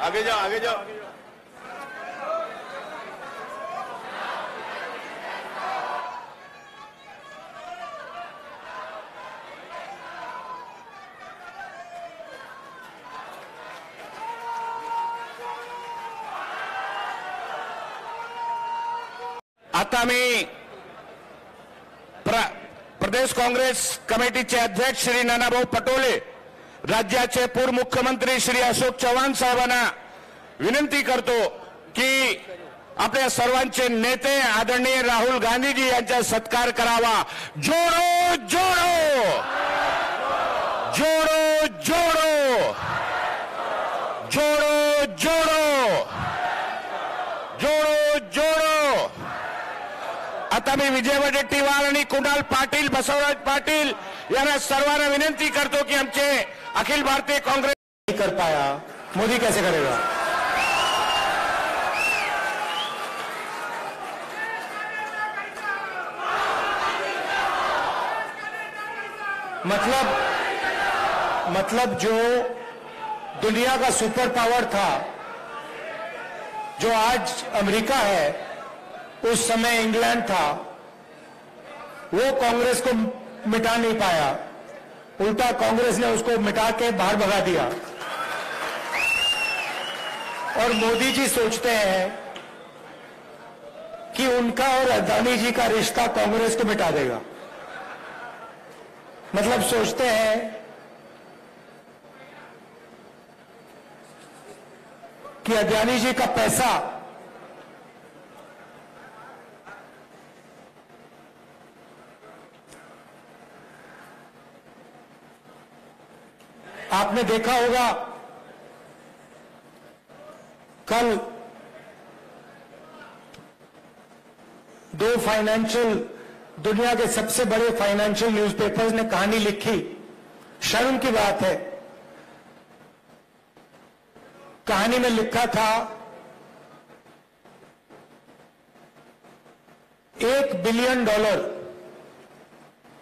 आगे जाओ, आगे जाओ। आता मी प्रदेश काँग्रेस कमिटीचे अध्यक्ष श्री नानाभाऊ पटोले, राज्याचे पूर्व मुख्यमंत्री श्री अशोक चव्हाण साहेबांना विनंती करतो की आपल्या सर्वांचे नेते आदरणीय राहुल गांधीजी यांचा सत्कार करावा। जोडो जोडो, जोडो जोडो, जोडो जोडो, जोडो जोडो। आता मी विजय वडेट्टीवार आणि कुणाल पाटील, बसवराज पाटील यांना सर्वांना विनंती करतो की आमचे अखिल भारतीय कांग्रेस नहीं कर पाया, मोदी कैसे करेगा? मतलब जो दुनिया का सुपर पावर था, जो आज अमेरिका है, उस समय इंग्लैंड था, वो कांग्रेस को मिटा नहीं पाया, उल्टा कांग्रेस ने उसको मिटा के बाहर भगा दिया। और मोदी जी सोचते हैं कि उनका और अदानी जी का रिश्ता कांग्रेस को मिटा देगा। मतलब सोचते हैं कि अदानी जी का पैसा आपने देखा होगा, कल दो दुनिया के सबसे बड़े फाइनेंशियल न्यूज़पेपर्स ने कहानी लिखी। शर्म की बात है, कहानी में लिखा था $1 बिलियन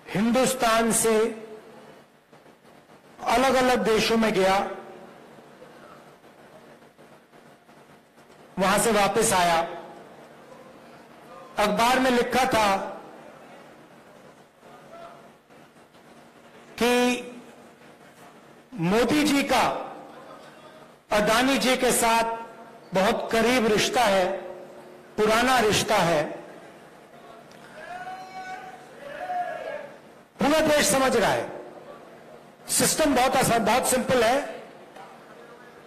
हिंदुस्तान से अलग अलग देशों में गया, वहां से वापस आया। अखबार में लिखा था कि मोदी जी का अदानी जी के साथ बहुत करीब रिश्ता है, पुराना रिश्ता है। पूरा देश समझ रहा है, सिस्टम बहुत सिंपल है।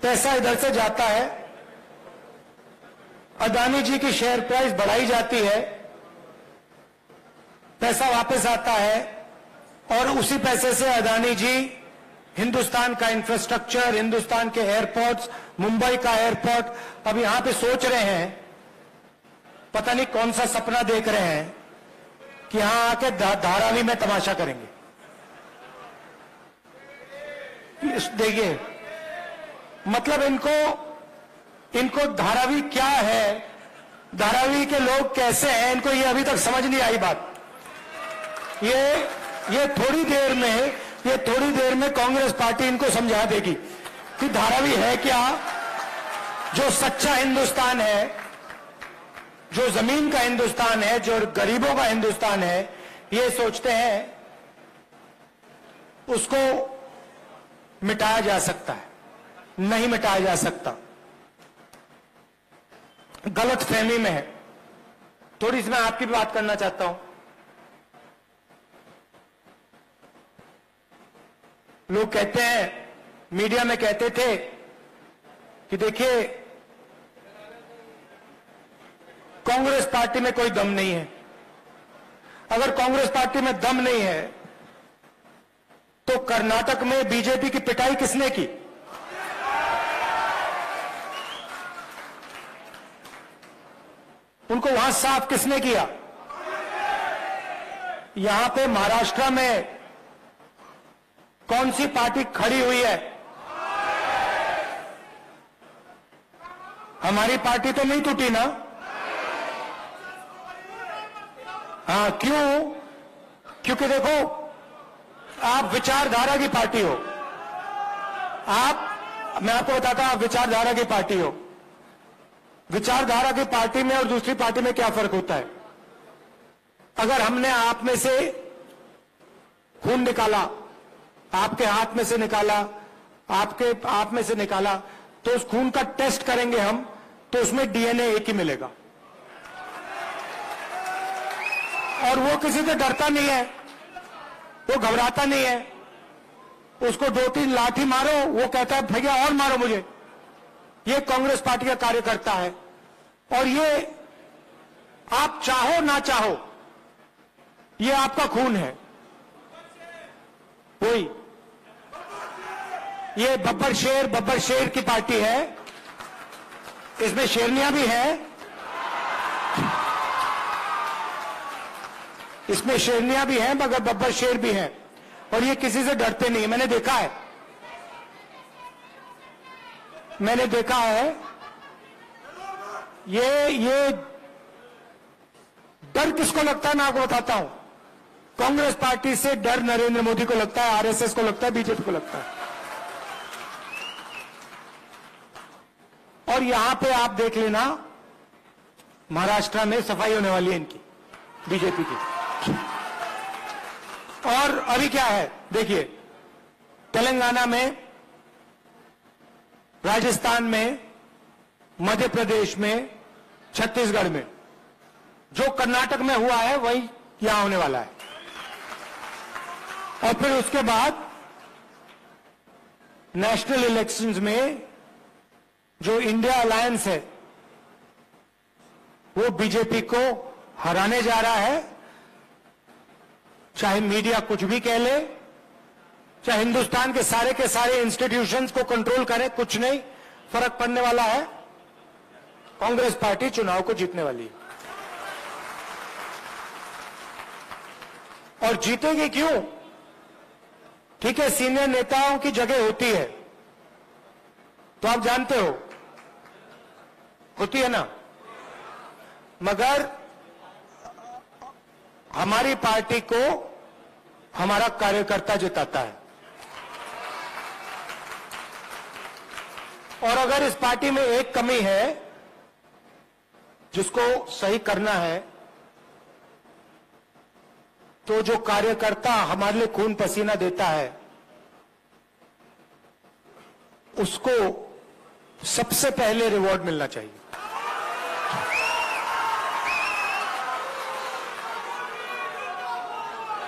पैसा इधर से जाता है, अदानी जी की शेयर प्राइस बढ़ाई जाती है, पैसा वापस आता है और उसी पैसे से अदानी जी हिंदुस्तान का इंफ्रास्ट्रक्चर, हिंदुस्तान के एयरपोर्ट्स, मुंबई का एयरपोर्ट, अब यहां पे सोच रहे हैं, पता नहीं कौन सा सपना देख रहे हैं कि यहां आके धारावी में तमाशा करेंगे। देखिए, मतलब इनको धारावी क्या है, धारावी के लोग कैसे हैं, इनको ये अभी तक समझ नहीं आई बात। ये थोड़ी देर में कांग्रेस पार्टी इनको समझा देगी कि धारावी है क्या। जो सच्चा हिंदुस्तान है, जो जमीन का हिंदुस्तान है, जो गरीबों का हिंदुस्तान है, ये सोचते हैं उसको मिटाया जा सकता है। नहीं मिटाया जा सकता, गलत फहमी में है। थोड़ी सी मैं आपकी बात करना चाहता हूं। लोग कहते हैं, मीडिया में कहते थे कि देखिए कांग्रेस पार्टी में कोई दम नहीं है। अगर कांग्रेस पार्टी में दम नहीं है तो कर्नाटक में बीजेपी की पिटाई किसने की? उनको वहां साफ किसने किया? यहां पे महाराष्ट्र में कौन सी पार्टी खड़ी हुई है? हमारी पार्टी तो नहीं टूटी ना। हाँ, क्यों? क्योंकि देखो, आप विचारधारा की पार्टी हो, मैं आपको बताता हूं, आप विचारधारा की पार्टी हो। विचारधारा की पार्टी में और दूसरी पार्टी में क्या फर्क होता है? अगर हमने आप में से खून निकाला, आपके हाथ में से निकाला, आपके आप में से निकाला, तो उस खून का टेस्ट करेंगे हम, तो उसमें डीएनए एक ही मिलेगा। और वो किसी से डरता नहीं है, वो घबराता नहीं है। उसको 2-3 लाठी मारो, वो कहता है भैया और मारो मुझे। ये कांग्रेस पार्टी का कार्यकर्ता है। और ये आप चाहो ना चाहो, ये आपका खून है। वही ये बब्बर शेर की पार्टी है। इसमें शेरनियां भी हैं, इसमें शेरनियां भी हैं, मगर बब्बर शेर भी हैं। और ये किसी से डरते नहीं। मैंने देखा है, ये डर किसको लगता है मैं आपको बताता हूं। कांग्रेस पार्टी से डर नरेंद्र मोदी को लगता है, आरएसएस को लगता है, बीजेपी को लगता है। और यहां पे आप देख लेना, महाराष्ट्र में सफाई होने वाली है इनकी, बीजेपी की। और अभी क्या है देखिए, तेलंगाना में, राजस्थान में, मध्य प्रदेश में, छत्तीसगढ़ में, जो कर्नाटक में हुआ है वही यहां होने वाला है। और फिर उसके बाद नेशनल इलेक्शंस में जो इंडिया अलायंस है वो बीजेपी को हराने जा रहा है। चाहे मीडिया कुछ भी कह ले, चाहे हिंदुस्तान के सारे इंस्टीट्यूशंस को कंट्रोल करे, कुछ नहीं फर्क पड़ने वाला है। कांग्रेस पार्टी चुनाव को जीतने वाली है। और जीतेगी क्यों? ठीक है, सीनियर नेताओं की जगह होती है, तो आप जानते हो होती है ना, मगर हमारी पार्टी को हमारा कार्यकर्ता जिताता है। और अगर इस पार्टी में एक कमी है जिसको सही करना है, तो जो कार्यकर्ता हमारे लिए खून पसीना देता है उसको सबसे पहले रिवॉर्ड मिलना चाहिए।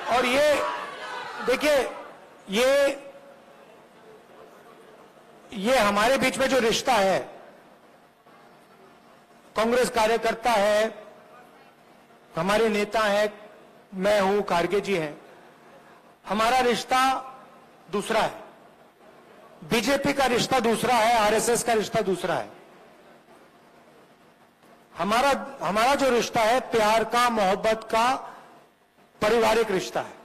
और ये देखिए, ये हमारे बीच में जो रिश्ता है, कांग्रेस कार्यकर्ता है, हमारे नेता हैं, मैं हूं, खारगे जी हैं, हमारा रिश्ता दूसरा है। बीजेपी का रिश्ता दूसरा है, आरएसएस का रिश्ता दूसरा है। हमारा जो रिश्ता है प्यार का, मोहब्बत का, पारिवारिक रिश्ता है।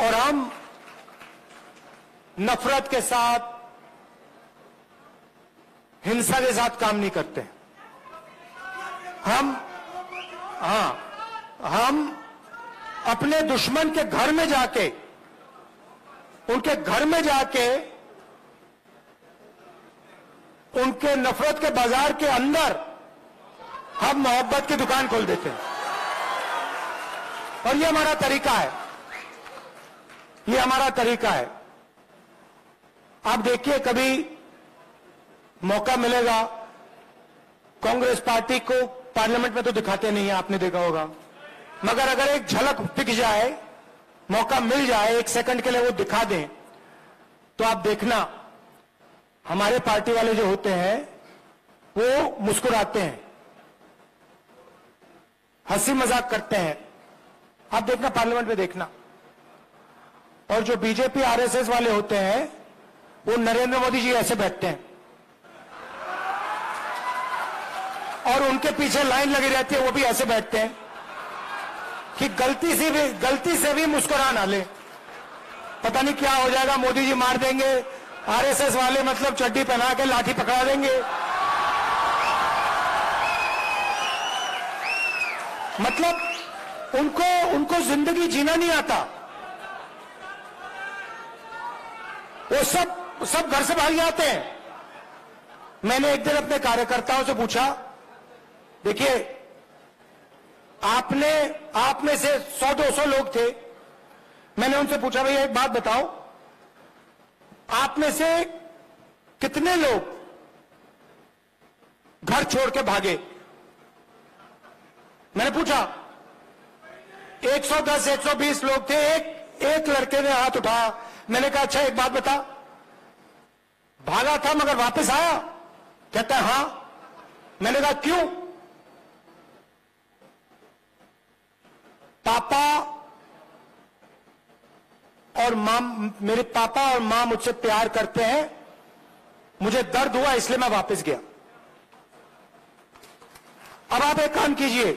और हम नफरत के साथ, हिंसा के साथ काम नहीं करते। हम अपने दुश्मन के घर में जाके, उनके घर में जाके, उनके नफरत के बाजार के अंदर हम मोहब्बत की दुकान खोल देते हैं। और ये हमारा तरीका है, ये हमारा तरीका है। आप देखिए, कभी मौका मिलेगा, कांग्रेस पार्टी को पार्लियामेंट में तो दिखाते नहीं है, आपने देखा होगा, मगर अगर एक झलक दिख जाए, मौका मिल जाए, 1 सेकंड के लिए वो दिखा दें, तो आप देखना हमारे पार्टी वाले जो होते हैं वो मुस्कुराते हैं, हंसी मजाक करते हैं। आप देखना, पार्लियामेंट में देखना। और जो बीजेपी आरएसएस वाले होते हैं वो नरेंद्र मोदी जी ऐसे बैठते हैं और उनके पीछे लाइन लगी रहती है, वो भी ऐसे बैठते हैं कि गलती से भी मुस्कुरा ना ले, पता नहीं क्या हो जाएगा, मोदी जी मार देंगे, आरएसएस वाले मतलब चड्डी पहना के लाठी पकड़ा देंगे। मतलब उनको जिंदगी जीना नहीं आता। सब घर से भाग जाते हैं। मैंने एक दिन अपने कार्यकर्ताओं से पूछा, देखिए आप में से 100-200 लोग थे, मैंने उनसे पूछा भैया एक बात बताओ, आप में से कितने लोग घर छोड़ के भागे? मैंने पूछा, 110-120 लोग थे। एक लड़के ने हाथ उठाया। मैंने कहा अच्छा एक बात बता, भागा था मगर वापस आया? कहता है हां। मैंने कहा क्यों? पापा और मां, मेरे पापा और मां मुझसे प्यार करते हैं, मुझे दर्द हुआ इसलिए मैं वापस गया। अब आप एक काम कीजिए,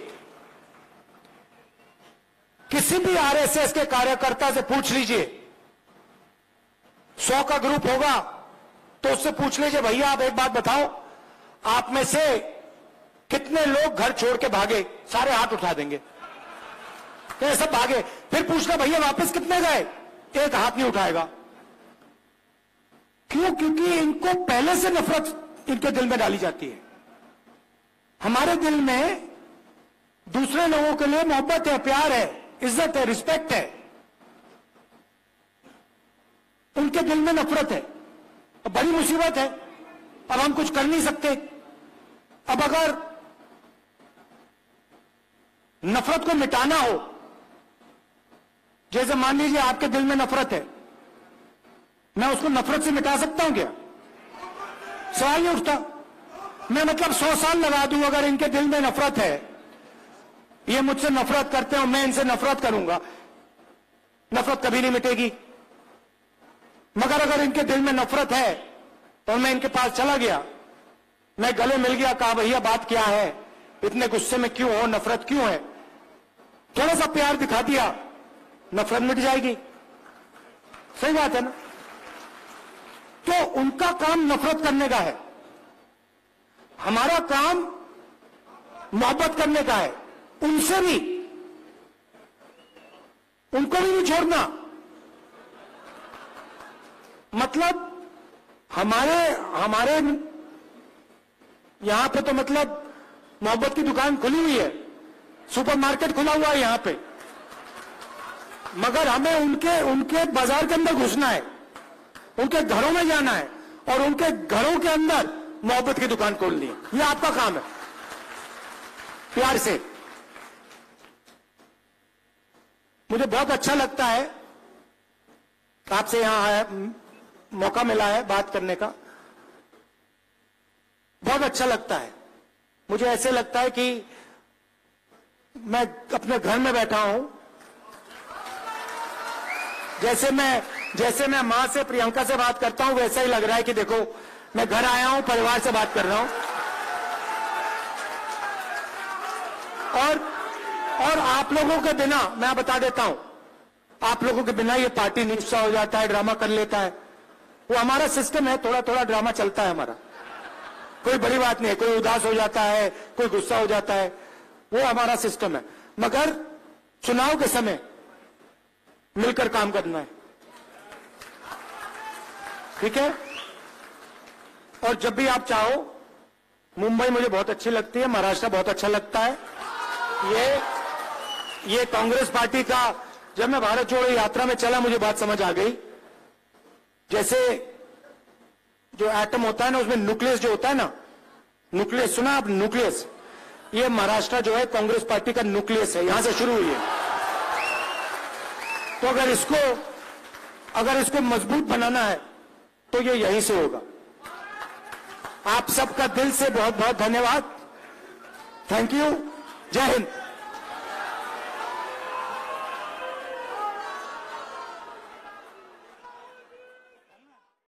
किसी भी आरएसएस के कार्यकर्ता से पूछ लीजिए, 100 का ग्रुप होगा तो उससे पूछ लीजिए भैया आप एक बात बताओ, आप में से कितने लोग घर छोड़ के भागे? सारे हाथ उठा देंगे, तो सब भागे। फिर पूछना भैया वापस कितने गए? एक हाथ नहीं उठाएगा। क्यों? क्योंकि इनको पहले से नफरत इनके दिल में डाली जाती है। हमारे दिल में दूसरे लोगों के लिए मोहब्बत है, प्यार है, इज्जत है, रिस्पेक्ट है। उनके दिल में नफरत है। अब बड़ी मुसीबत है, अब हम कुछ कर नहीं सकते। अब अगर नफरत को मिटाना हो, जैसे मान लीजिए आपके दिल में नफरत है, मैं उसको नफरत से मिटा सकता हूं क्या? सवाल नहीं उठता। मैं मतलब 100 साल लगा दूं, अगर इनके दिल में नफरत है, ये मुझसे नफरत करते हो, मैं इनसे नफरत करूंगा, नफरत कभी नहीं मिटेगी। मगर अगर इनके दिल में नफरत है और मैं इनके पास चला गया, मैं गले मिल गया, कहा भैया बात क्या है, इतने गुस्से में क्यों हो, नफरत क्यों है, थोड़ा सा प्यार दिखा दिया, नफरत मिट जाएगी। सही बात है ना? तो उनका काम नफरत करने का है, हमारा काम मोहब्बत करने का है। उनसे भी, उनको भी नहीं छोड़ना। मतलब हमारे यहां पे तो मतलब मोहब्बत की दुकान खुली हुई है, सुपरमार्केट खुला हुआ है यहां पे, मगर हमें उनके बाजार के अंदर घुसना है, उनके घरों में जाना है और उनके घरों के अंदर मोहब्बत की दुकान खोलनी है। ये आपका काम है, प्यार से। मुझे बहुत अच्छा लगता है आपसे यहां मौका मिला है बात करने का, बहुत अच्छा लगता है। मुझे ऐसे लगता है कि मैं अपने घर में बैठा हूं, जैसे मैं मां से, प्रियंका से बात करता हूं, वैसा ही लग रहा है कि देखो मैं घर आया हूं, परिवार से बात कर रहा हूं। और आप लोगों के बिना, मैं बता देता हूं, आप लोगों के बिना ये पार्टी निष्ठा हो जाता है, ड्रामा कर लेता है। वो हमारा सिस्टम है, थोड़ा थोड़ा ड्रामा चलता है हमारा, कोई बड़ी बात नहीं है। कोई उदास हो जाता है, कोई गुस्सा हो जाता है, वो हमारा सिस्टम है। मगर चुनाव के समय मिलकर काम करना है, ठीक है? और जब भी आप चाहो, मुंबई मुझे बहुत अच्छी लगती है, महाराष्ट्र बहुत अच्छा लगता है। ये कांग्रेस पार्टी का, जब मैं भारत जोड़ो यात्रा में चला, मुझे बात समझ आ गई। जैसे जो एटम होता है ना, उसमें न्यूक्लियस जो होता है ना, न्यूक्लियस सुना आप? न्यूक्लियस, ये महाराष्ट्र जो है कांग्रेस पार्टी का न्यूक्लियस है, यहां से शुरू हुई है। तो अगर इसको मजबूत बनाना है तो ये यहीं से होगा। आप सबका दिल से बहुत बहुत धन्यवाद। Thank you. जय हिंद।